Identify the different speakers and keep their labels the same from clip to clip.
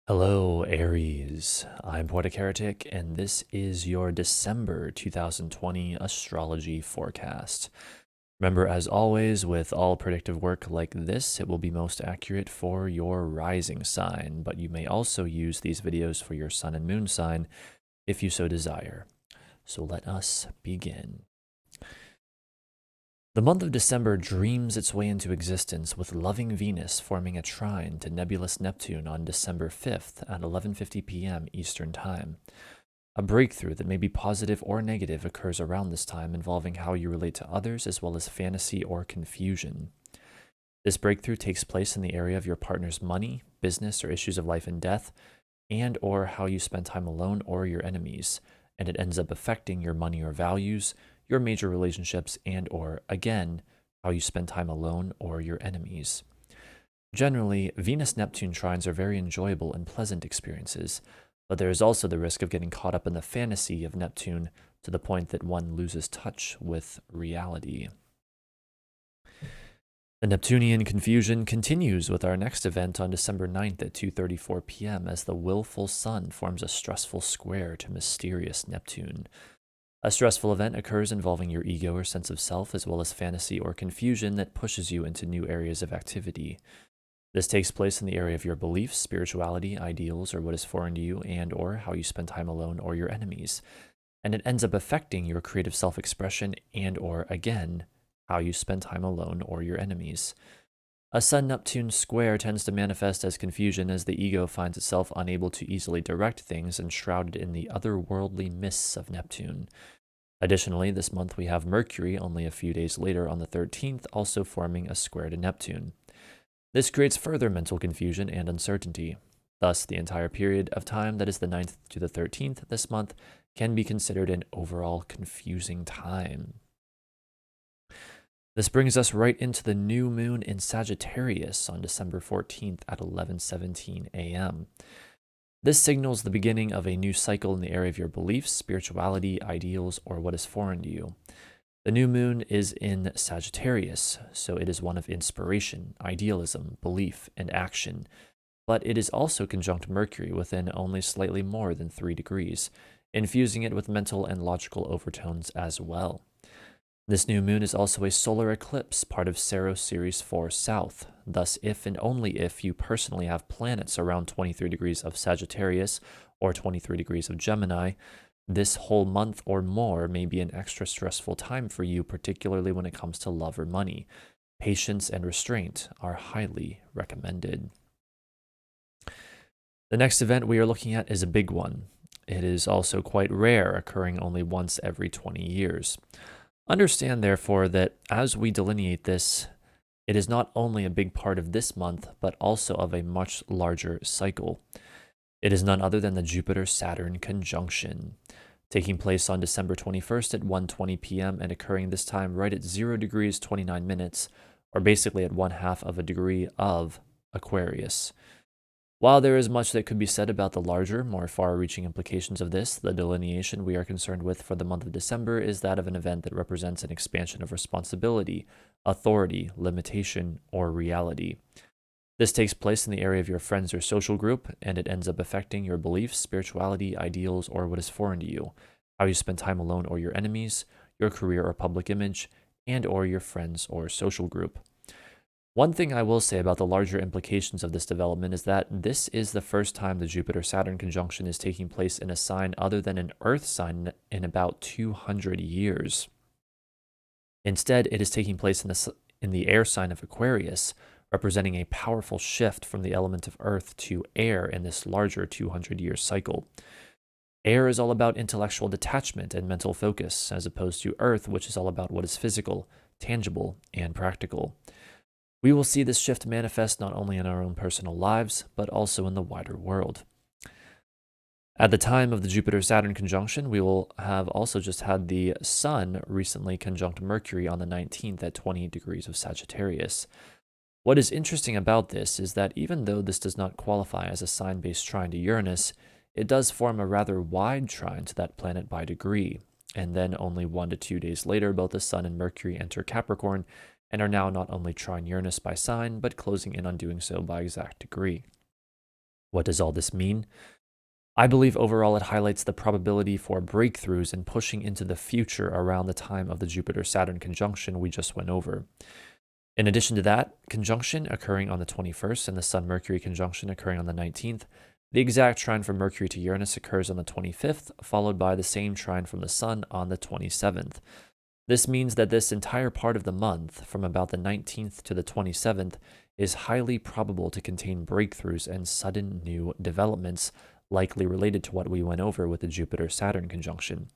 Speaker 1: Hello, Aries. I'm Poetic Heretic, and this is your December 2020 astrology forecast. Remember, as always, with all predictive work like this, it will be most accurate for your rising sign, but you may also use these videos for your sun and moon sign if you so desire. So let us begin. The month of December dreams its way into existence with loving Venus forming a trine to nebulous Neptune on December 5th at 11:50 p.m. Eastern Time. A breakthrough that may be positive or negative occurs around this time involving how you relate to others as well as fantasy or confusion. This breakthrough takes place in the area of your partner's money, business, or issues of life and death, and or how you spend time alone or your enemies, and it ends up affecting your money or values, your major relationships, and or again, how you spend time alone or your enemies. Generally, Venus-Neptune trines are very enjoyable and pleasant experiences, but there is also the risk of getting caught up in the fantasy of Neptune to the point that one loses touch with reality. The Neptunian confusion continues with our next event on December 9th at 2:34 p.m. as the willful sun forms a stressful square to mysterious Neptune. A stressful event occurs involving your ego or sense of self as well as fantasy or confusion that pushes you into new areas of activity. This takes place in the area of your beliefs, spirituality, ideals, or what is foreign to you and or how you spend time alone or your enemies. And it ends up affecting your creative self-expression and or again, how you spend time alone or your enemies. A Sun-Neptune square tends to manifest as confusion as the ego finds itself unable to easily direct things and shrouded in the otherworldly mists of Neptune. Additionally, this month we have Mercury only a few days later on the 13th also forming a square to Neptune. This creates further mental confusion and uncertainty. Thus, the entire period of time that is the 9th to the 13th this month can be considered an overall confusing time. This brings us right into the new moon in Sagittarius on December 14th at 11:17 a.m. This signals the beginning of a new cycle in the area of your beliefs, spirituality, ideals, or what is foreign to you. The new moon is in Sagittarius, so it is one of inspiration, idealism, belief, and action, but it is also conjunct Mercury within only slightly more than 3 degrees, infusing it with mental and logical overtones as well. This new moon is also a solar eclipse, part of Saros Series 4 South. Thus, if and only if you personally have planets around 23 degrees of Sagittarius or 23 degrees of Gemini, this whole month or more may be an extra stressful time for you, particularly when it comes to love or money. Patience and restraint are highly recommended. The next event we are looking at is a big one. It is also quite rare, occurring only once every 20 years. Understand, therefore, that as we delineate this, it is not only a big part of this month, but also of a much larger cycle. It is none other than the Jupiter-Saturn conjunction, taking place on December 21st at 1:20 p.m. and occurring this time right at 0 degrees 29 minutes, or basically at 1/2 of a degree of Aquarius. While there is much that could be said about the larger, more far-reaching implications of this, the delineation we are concerned with for the month of December is that of an event that represents an expansion of responsibility, authority, limitation, or reality. This takes place in the area of your friends or social group, and it ends up affecting your beliefs, spirituality, ideals, or what is foreign to you, how you spend time alone or your enemies, your career or public image, and or your friends or social group. One thing I will say about the larger implications of this development is that this is the first time the Jupiter-Saturn conjunction is taking place in a sign other than an Earth sign in about 200 years. Instead, it is taking place in the air sign of Aquarius, representing a powerful shift from the element of Earth to air in this larger 200-year cycle. Air is all about intellectual detachment and mental focus, as opposed to Earth, which is all about what is physical, tangible, and practical. We will see this shift manifest not only in our own personal lives, but also in the wider world. At the time of the Jupiter-Saturn conjunction, we will have also just had the Sun recently conjunct Mercury on the 19th at 20 degrees of Sagittarius. What is interesting about this is that even though this does not qualify as a sign-based trine to Uranus, it does form a rather wide trine to that planet by degree, and then only 1 to 2 days later, both the Sun and Mercury enter Capricorn, and are now not only trine Uranus by sign, but closing in on doing so by exact degree. What does all this mean? I believe overall it highlights the probability for breakthroughs and pushing into the future around the time of the Jupiter-Saturn conjunction we just went over. In addition to that conjunction occurring on the 21st and the Sun-Mercury conjunction occurring on the 19th, the exact trine from Mercury to Uranus occurs on the 25th, followed by the same trine from the Sun on the 27th. This means that this entire part of the month, from about the 19th to the 27th, is highly probable to contain breakthroughs and sudden new developments, likely related to what we went over with the Jupiter-Saturn conjunction.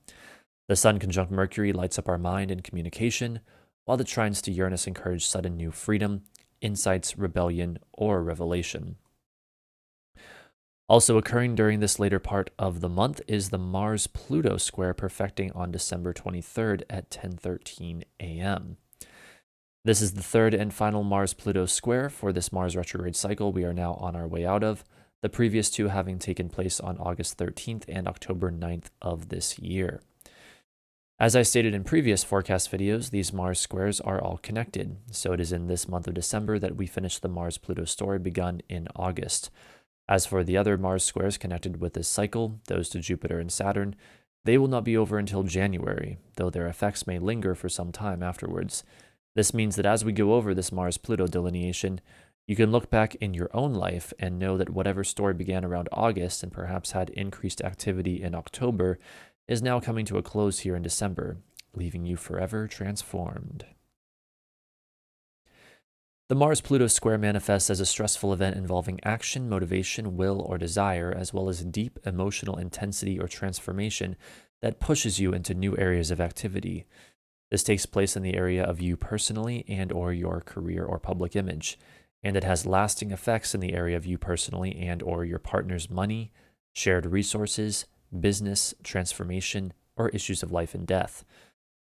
Speaker 1: The Sun conjunct Mercury lights up our mind and communication, while the trines to Uranus encourage sudden new freedom, insights, rebellion, or revelation. Also occurring during this later part of the month is the Mars-Pluto square perfecting on December 23rd at 10:13 a.m. This is the third and final Mars-Pluto square for this Mars retrograde cycle we are now on our way out of, the previous two having taken place on August 13th and October 9th of this year. As I stated in previous forecast videos, these Mars squares are all connected, so it is in this month of December that we finish the Mars-Pluto story begun in August. As for the other Mars squares connected with this cycle, those to Jupiter and Saturn, they will not be over until January, though their effects may linger for some time afterwards. This means that as we go over this Mars-Pluto delineation, you can look back in your own life and know that whatever story began around August and perhaps had increased activity in October is now coming to a close here in December, leaving you forever transformed. The Mars-Pluto square manifests as a stressful event involving action, motivation, will, or desire, as well as deep emotional intensity or transformation that pushes you into new areas of activity. This takes place in the area of you personally and or your career or public image, and it has lasting effects in the area of you personally and or your partner's money, shared resources, business, transformation, or issues of life and death.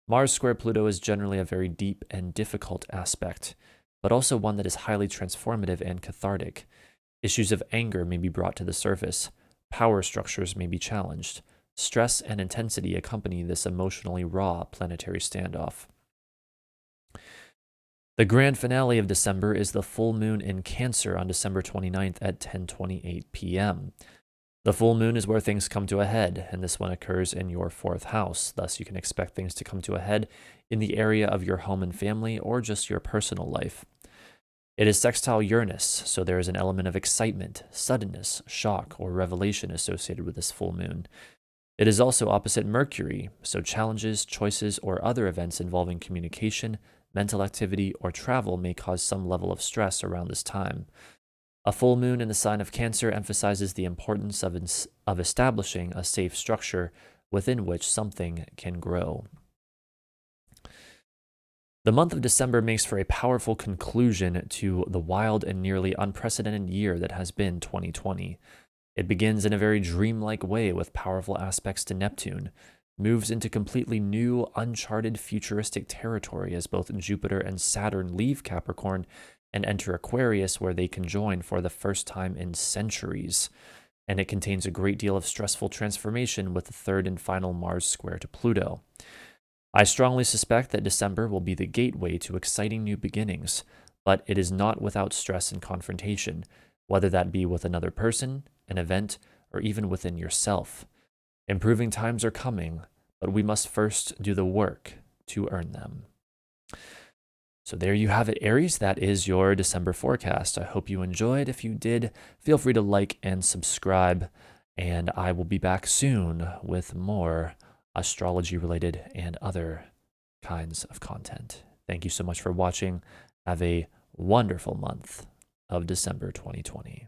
Speaker 1: Mars square Pluto is generally a very deep and difficult aspect, but also one that is highly transformative and cathartic. Issues of anger may be brought to the surface, power structures may be challenged, stress and intensity accompany this emotionally raw planetary standoff. The grand finale of December is the full moon in Cancer on December 29th at 10:28 p.m. The full moon is where things come to a head, and this one occurs in your 4th house. Thus, you can expect things to come to a head in the area of your home and family or just your personal life. It is sextile Uranus, so there is an element of excitement, suddenness, shock, or revelation associated with this full moon. It is also opposite Mercury, so challenges, choices, or other events involving communication, mental activity, or travel may cause some level of stress around this time. A full moon in the sign of Cancer emphasizes the importance of establishing a safe structure within which something can grow. The month of December makes for a powerful conclusion to the wild and nearly unprecedented year that has been 2020. It begins in a very dreamlike way with powerful aspects to Neptune, moves into completely new, uncharted, futuristic territory as both Jupiter and Saturn leave Capricorn and enter Aquarius, where they conjoin for the first time in centuries. And it contains a great deal of stressful transformation with the third and final Mars square to Pluto. I strongly suspect that December will be the gateway to exciting new beginnings, but it is not without stress and confrontation, whether that be with another person, an event, or even within yourself. Improving times are coming, but we must first do the work to earn them. So there you have it, Aries. That is your December forecast. I hope you enjoyed. If you did, feel free to like and subscribe, and I will be back soon with more astrology related and other kinds of content. Thank you so much for watching. Have a wonderful month of December 2020.